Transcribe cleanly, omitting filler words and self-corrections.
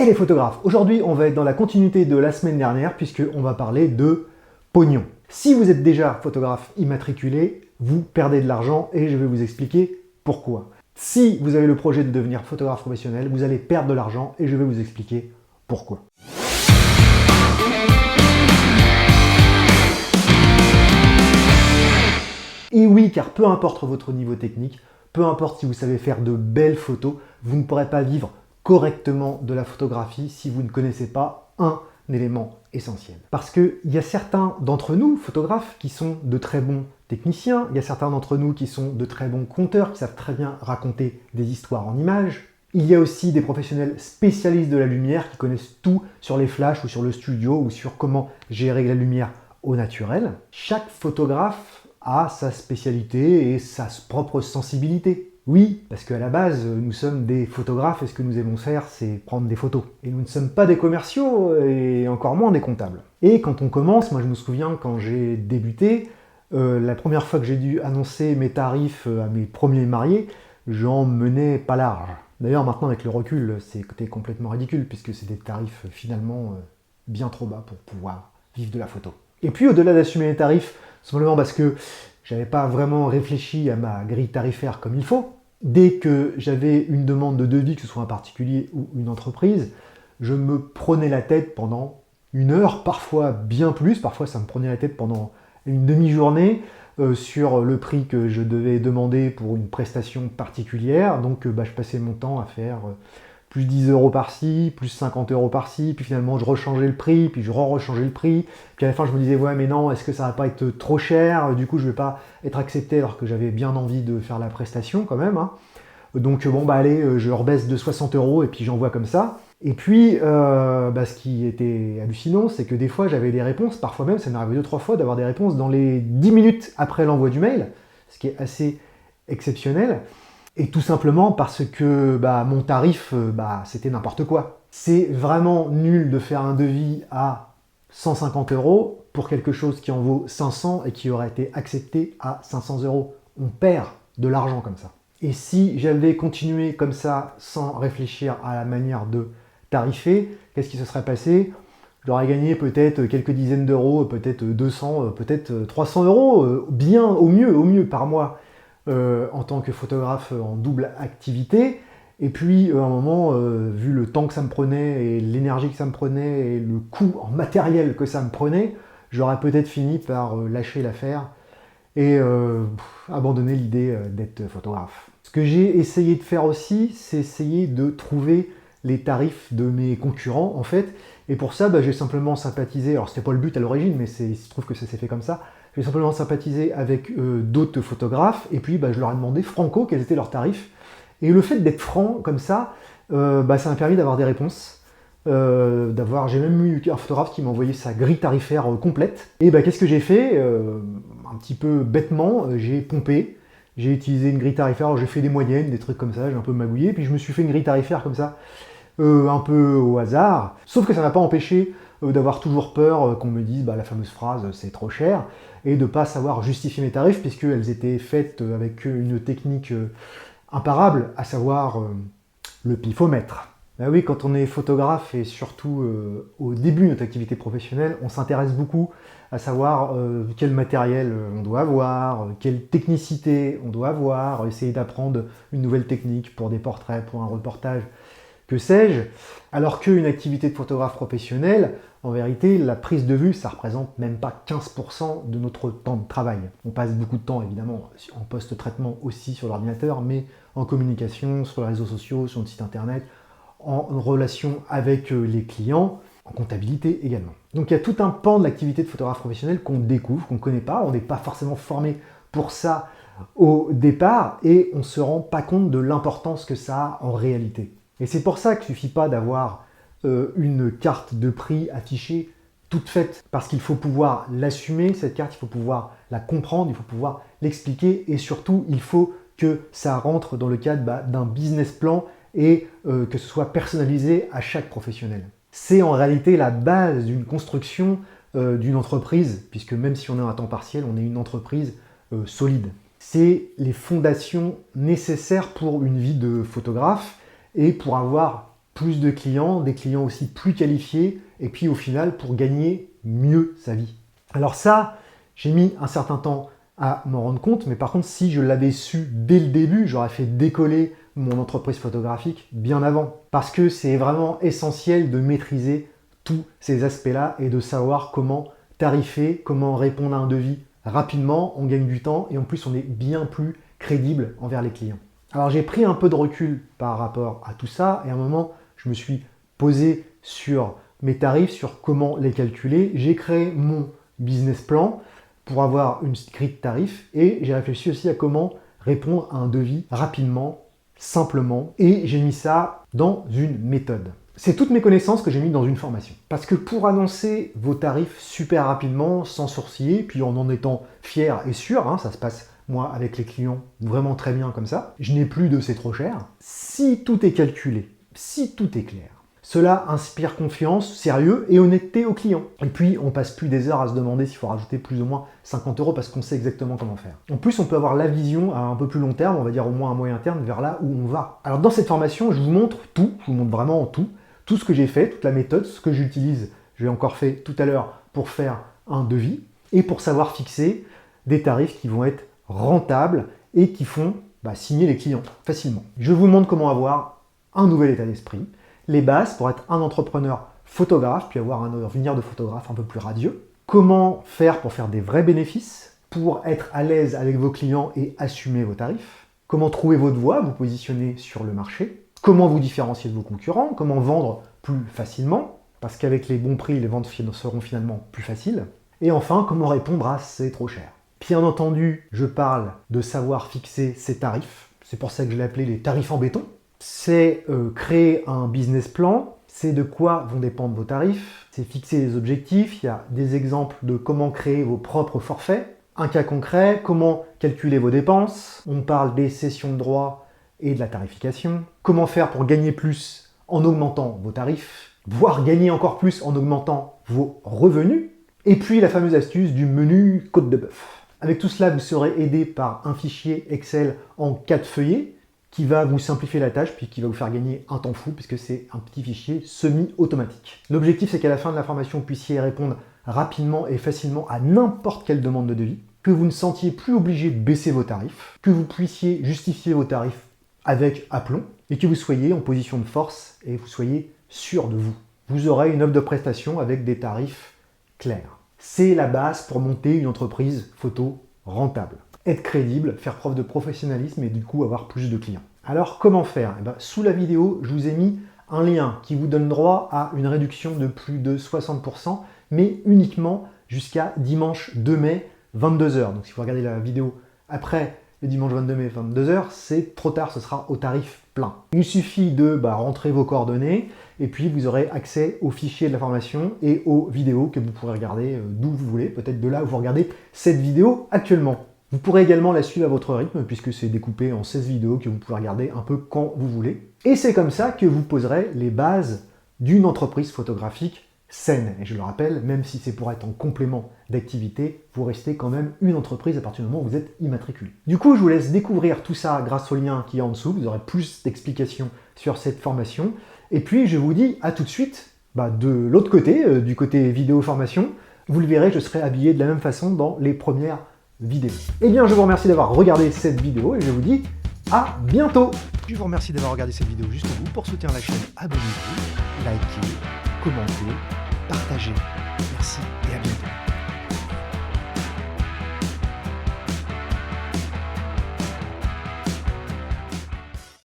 Hey les photographes, aujourd'hui on va être dans la continuité de la semaine dernière puisqu'on va parler de pognon. Si vous êtes déjà photographe immatriculé, vous perdez de l'argent et je vais vous expliquer pourquoi. Si vous avez le projet de devenir photographe professionnel, vous allez perdre de l'argent et je vais vous expliquer pourquoi. Et oui, car peu importe votre niveau technique, peu importe si vous savez faire de belles photos, vous ne pourrez pas vivre correctement de la photographie si vous ne connaissez pas un élément essentiel. Parce qu'il y a certains d'entre nous, photographes, qui sont de très bons techniciens, il y a certains d'entre nous qui sont de très bons conteurs, qui savent très bien raconter des histoires en images. Il y a aussi des professionnels spécialistes de la lumière qui connaissent tout sur les flashs ou sur le studio ou sur comment gérer la lumière au naturel. Chaque photographe a sa spécialité et sa propre sensibilité. Oui, parce qu'à la base, nous sommes des photographes et ce que nous aimons faire, c'est prendre des photos. Et nous ne sommes pas des commerciaux et encore moins des comptables. Et quand on commence, moi je me souviens quand j'ai débuté, la première fois que j'ai dû annoncer mes tarifs à mes premiers mariés, j'en menais pas large. D'ailleurs maintenant avec le recul, c'était complètement ridicule puisque c'est des tarifs finalement bien trop bas pour pouvoir vivre de la photo. Et puis au-delà d'assumer les tarifs, simplement parce que j'avais pas vraiment réfléchi à ma grille tarifaire comme il faut. Dès que j'avais une demande de devis, que ce soit un particulier ou une entreprise, je me prenais la tête pendant une heure, parfois bien plus, parfois ça me prenait la tête pendant une demi-journée sur le prix que je devais demander pour une prestation particulière. Donc je passais mon temps à faire plus 10 euros par-ci, plus 50 euros par-ci, puis finalement je rechangeais le prix, puis je rechangeais le prix, puis à la fin je me disais ouais mais non, est-ce que ça va pas être trop cher, du coup je vais pas être accepté alors que j'avais bien envie de faire la prestation quand même, hein. Donc bon bah allez, je rebaisse de 60 euros et puis j'envoie comme ça. Et puis ce qui était hallucinant, c'est que des fois j'avais des réponses, parfois même ça m'est arrivé 2-3 fois d'avoir des réponses dans les 10 minutes après l'envoi du mail, ce qui est assez exceptionnel. Et tout simplement parce que mon tarif, c'était n'importe quoi. C'est vraiment nul de faire un devis à 150 euros pour quelque chose qui en vaut 500 et qui aurait été accepté à 500 euros. On perd de l'argent comme ça. Et si j'avais continué comme ça sans réfléchir à la manière de tarifer, qu'est-ce qui se serait passé? J'aurais gagné peut-être quelques dizaines d'euros, peut-être 200, peut-être 300 euros, bien au mieux par mois. En tant que photographe en double activité. Et puis, à un moment, vu le temps que ça me prenait et l'énergie que ça me prenait et le coût en matériel que ça me prenait, j'aurais peut-être fini par lâcher l'affaire et abandonner l'idée d'être photographe. Ce que j'ai essayé de faire aussi, c'est essayer de trouver les tarifs de mes concurrents, en fait. Et pour ça, j'ai simplement sympathisé, alors c'était pas le but à l'origine, mais il se trouve que ça s'est fait comme ça. J'ai simplement sympathisé avec d'autres photographes, et puis je leur ai demandé franco quels étaient leurs tarifs. Et le fait d'être franc comme ça, ça m'a permis d'avoir des réponses. J'ai même eu un photographe qui m'a envoyé sa grille tarifaire complète. Et qu'est-ce que j'ai fait? Un petit peu bêtement, j'ai pompé. J'ai utilisé une grille tarifaire, alors j'ai fait des moyennes, des trucs comme ça, j'ai un peu magouillé, puis je me suis fait une grille tarifaire comme ça, un peu au hasard. Sauf que ça m'a pas empêché d'avoir toujours peur qu'on me dise la fameuse phrase c'est trop cher et de ne pas savoir justifier mes tarifs puisqu'elles étaient faites avec une technique imparable, à savoir le pifomètre. Oui, quand on est photographe et surtout au début de notre activité professionnelle, on s'intéresse beaucoup à savoir quel matériel on doit avoir, quelle technicité on doit avoir, essayer d'apprendre une nouvelle technique pour des portraits, pour un reportage, que sais-je, alors qu'une activité de photographe professionnel, en vérité, la prise de vue, ça représente même pas 15% de notre temps de travail. On passe beaucoup de temps, évidemment, en post-traitement aussi sur l'ordinateur, mais en communication, sur les réseaux sociaux, sur notre site internet, en relation avec les clients, en comptabilité également. Donc il y a tout un pan de l'activité de photographe professionnel qu'on découvre, qu'on ne connaît pas, on n'est pas forcément formé pour ça au départ, et on ne se rend pas compte de l'importance que ça a en réalité. Et c'est pour ça qu'il ne suffit pas d'avoir une carte de prix affichée toute faite, parce qu'il faut pouvoir l'assumer, cette carte, il faut pouvoir la comprendre, il faut pouvoir l'expliquer, et surtout, il faut que ça rentre dans le cadre d'un business plan et que ce soit personnalisé à chaque professionnel. C'est en réalité la base d'une construction d'une entreprise, puisque même si on est à temps partiel, on est une entreprise solide. C'est les fondations nécessaires pour une vie de photographe et pour avoir plus de clients, des clients aussi plus qualifiés, et puis au final pour gagner mieux sa vie. Alors ça, j'ai mis un certain temps à m'en rendre compte, mais par contre si je l'avais su dès le début, j'aurais fait décoller mon entreprise photographique bien avant. Parce que c'est vraiment essentiel de maîtriser tous ces aspects-là et de savoir comment tarifer, comment répondre à un devis rapidement, on gagne du temps et en plus on est bien plus crédible envers les clients. Alors j'ai pris un peu de recul par rapport à tout ça et à un moment je me suis posé sur mes tarifs, sur comment les calculer. J'ai créé mon business plan pour avoir une grille de tarifs et j'ai réfléchi aussi à comment répondre à un devis rapidement, simplement, et j'ai mis ça dans une méthode. C'est toutes mes connaissances que j'ai mis dans une formation. Parce que pour annoncer vos tarifs super rapidement, sans sourciller, puis en étant fier et sûr, ça se passe moi avec les clients vraiment très bien comme ça, je n'ai plus de c'est trop cher. Si tout est calculé, si tout est clair, cela inspire confiance, sérieux et honnêteté aux clients. Et puis, on passe plus des heures à se demander s'il faut rajouter plus ou moins 50 € parce qu'on sait exactement comment faire. En plus, on peut avoir la vision à un peu plus long terme, on va dire au moins à moyen terme, vers là où on va. Alors dans cette formation, je vous montre tout, je vous montre vraiment tout ce que j'ai fait, toute la méthode, ce que j'utilise, j'ai encore fait tout à l'heure pour faire un devis et pour savoir fixer des tarifs qui vont être rentables et qui font signer les clients facilement. Je vous montre comment avoir un nouvel état d'esprit, les bases pour être un entrepreneur photographe, puis avoir un avenir de photographe un peu plus radieux. Comment faire pour faire des vrais bénéfices, pour être à l'aise avec vos clients et assumer vos tarifs. Comment trouver votre voie, vous positionner sur le marché. Comment vous différencier de vos concurrents, comment vendre plus facilement, parce qu'avec les bons prix, les ventes seront finalement plus faciles. Et enfin, comment répondre à c'est trop cher. Bien entendu, je parle de savoir fixer ses tarifs. C'est pour ça que je l'ai appelé les tarifs en béton. C'est créer un business plan, c'est de quoi vont dépendre vos tarifs, c'est fixer des objectifs, il y a des exemples de comment créer vos propres forfaits, un cas concret, comment calculer vos dépenses, on parle des cessions de droits et de la tarification, comment faire pour gagner plus en augmentant vos tarifs, voire gagner encore plus en augmentant vos revenus, et puis la fameuse astuce du menu côte de bœuf. Avec tout cela, vous serez aidé par un fichier Excel en 4 feuillets, qui va vous simplifier la tâche, puis qui va vous faire gagner un temps fou, puisque c'est un petit fichier semi-automatique. L'objectif, c'est qu'à la fin de la formation, vous puissiez répondre rapidement et facilement à n'importe quelle demande de devis, que vous ne sentiez plus obligé de baisser vos tarifs, que vous puissiez justifier vos tarifs avec aplomb, et que vous soyez en position de force et vous soyez sûr de vous. Vous aurez une offre de prestation avec des tarifs clairs. C'est la base pour monter une entreprise photo rentable. Être crédible, faire preuve de professionnalisme et du coup avoir plus de clients. Alors comment faire ? Sous la vidéo, je vous ai mis un lien qui vous donne droit à une réduction de plus de 60%, mais uniquement jusqu'à dimanche 2 mai, 22h. Donc si vous regardez la vidéo après le dimanche 22 mai, 22h, c'est trop tard, ce sera au tarif plein. Il suffit de rentrer vos coordonnées et puis vous aurez accès aux fichiers de la formation et aux vidéos que vous pourrez regarder d'où vous voulez, peut-être de là où vous regardez cette vidéo actuellement. Vous pourrez également la suivre à votre rythme puisque c'est découpé en 16 vidéos que vous pouvez regarder un peu quand vous voulez. Et c'est comme ça que vous poserez les bases d'une entreprise photographique saine. Et je le rappelle, même si c'est pour être en complément d'activité, vous restez quand même une entreprise à partir du moment où vous êtes immatriculé. Du coup, je vous laisse découvrir tout ça grâce au lien qui est en dessous. Vous aurez plus d'explications sur cette formation. Et puis, je vous dis à tout de suite de l'autre côté, du côté vidéo formation. Vous le verrez, je serai habillé de la même façon dans les premières vidéo. Eh bien, je vous remercie d'avoir regardé cette vidéo et je vous dis à bientôt. Je vous remercie d'avoir regardé cette vidéo jusqu'au bout. Pour soutenir la chaîne, abonnez-vous, likez, commentez, partagez.